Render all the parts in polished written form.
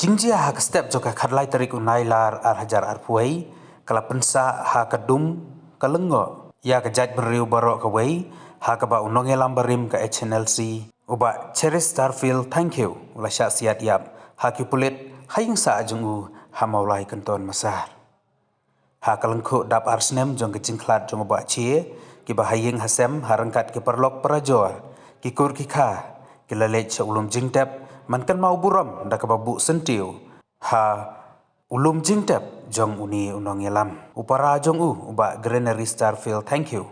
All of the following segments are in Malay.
Kejingjia ha ke step joka khadlai tarik unai lar ar hajar ar puai kala pensa ha kedum kelengo ya kejat beriu barok kawai ha ke ba unong elam barim ke HNLC uba Cheris Starfield thank you ula syak siat yap ha ki pulit haying sa ajungu ha maulai kenton masar ha kalengku dap arsnem jong kejingklat jong uba cie ki ba haying hasem harangkat ki perlok perajor ki kur ki kha ki lalet sya ulum jingtep man kan mau buram da ka babu sentiu ha ulum jingtep jong uni unong elam upara jong uba Greenery Starfield thank you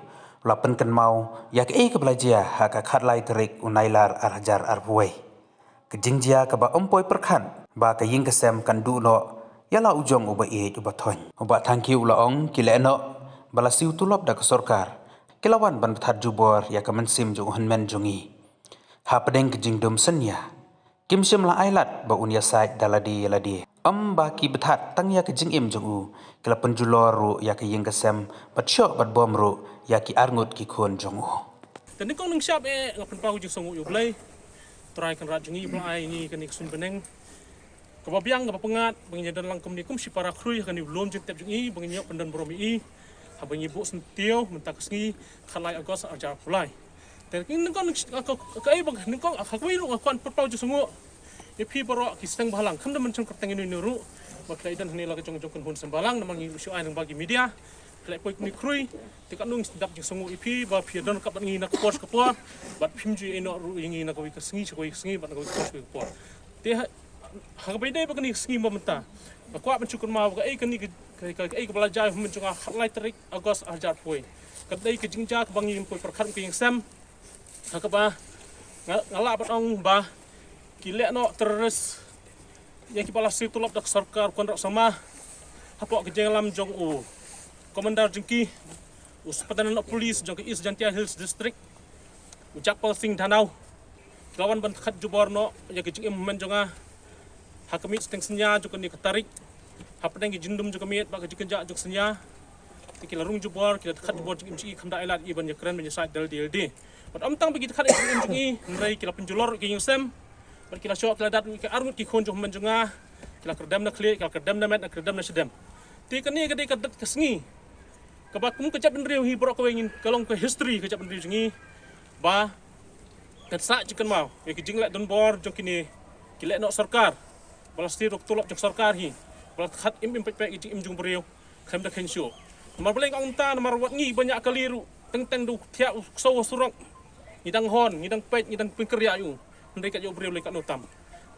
lapen kan mau yak ke belajar ha ka khatlai terik unailar ar hajar ar puai kejingjia ka ba ompoi perkhan ba ka ying kesem kan du no yala ujong uba uba thon uba thank you la ong ki le no bala siu tulop da ka sorkar kilawan ban that jubor ya ka mensim jong hanmen jongi ha pedeng kejingdom senya kim sim la ailat ba unia sait daladi ladi ba ki bethat tang ya kejing im jong u kala penjulor ru ya ka ying kesem bat syok bat bom ru ya ki arngut ki khon jong u dan ni kong ning syap ngapen pau jing songu yu blai try kan raj ngi blai ni kan iksun beneng kababiang ka pengat bangnya dan langkum ni kum si para krui kan ni belum jing tep jing i bangnya pendan bromi i ha bangnya bu sentio mentak ngi khalai agos ajar pulai dan ning kong ka ai bang ning kong akhui ru kan pau jing songu e pi baro ki steng balang kham da mencung kerteng ni nuru baklai dan ni la ka jong jong kan hun sembalang namang isu ai nang bagi media klai poi ni krui tikat nung sedap jing songu ipi ba pi don kap ngi nak pos kapor bat phimju eno ru ngi nak wi ka sngi bat nak wi pos kapor te ha ka bai dai ba ni sngi mamta ba kwa mencukun ma ka ai kan ni ka ai ka belajar mencung khatlai tarik agos hajar poi ka dai ka jingja ka bangi poi perkhat ki yang sam ha ka ba ngala bat ong ba kilek no teroris yang kipala situlap dak sarkar konrak sama hapok ke jenglam jong u komandar jengki uspadanan polis jong ke East Jantia Hills District ujakpal sing danau lawan ban khat juborno ya ke jeng men jonga hakamit steng senya jong ni katarik hapdeng ke jindum jong kemit ba ke jekenja jong senya ki larung jubor ki khat jubor jeng imci khanda elat iban ya keren menyesat DLD bat amtang begitu khat jeng i nrai ki penjulor ki yusem kila syok kila dat ki arngut ki khon jong menjonga kila kerdam na kle kila kerdam na met kerdam na sedam ti kani gade ka dat kesngi ka ba kum kejap ndriu hi bro ko ingin kalong ke history kejap ndriu jingi ba kat sa chicken mau ki jingla don bor jong kini kila no sarkar balasti rok tulop jong sarkar hi bal khat im pe ki im jong briu kham da khensyo mar beleng ong ta mar wat ngi banyak kaliru teng du thia so surok ngidang hon ngidang pet ngidang pinker ya yu ndai kat yo briu le kat notam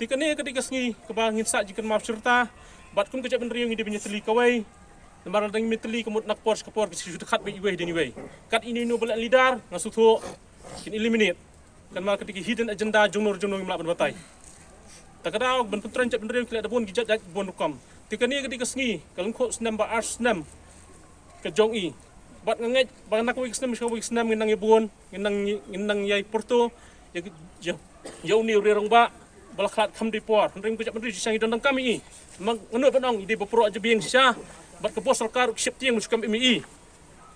ti kani ketika sngi ke ba ngin sa jikan maaf serta bat kum kejap ndriu ngi de binya teli kawai namar dang miteli kemut nak pors kapor ki sudah khat be iwe deni we kat ini no bela lidar ngasutu kin eliminate kan mal ketika hidden agenda jonor mlak batai takadau ben putran jap ndriu kila dabun gijat bon rukam ti kani ketika sngi kalung kho snam ba ars snam ke jong i bat ngej ba nak wi snam nginang ibun nginang yai porto ya ni rong ba balaklat kham di por ring ko jap ndri sang idon kami mang ngenu panong ide bopro aja bieng sia bat ke bos sarkar sip tiang muskam mi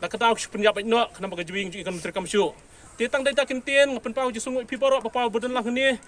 tak kata aku penyap no kenapa ke jwing ikan menteri kamsyo tetang dai takin tien ngapen pau ji sungu pi borok pa badan lah ni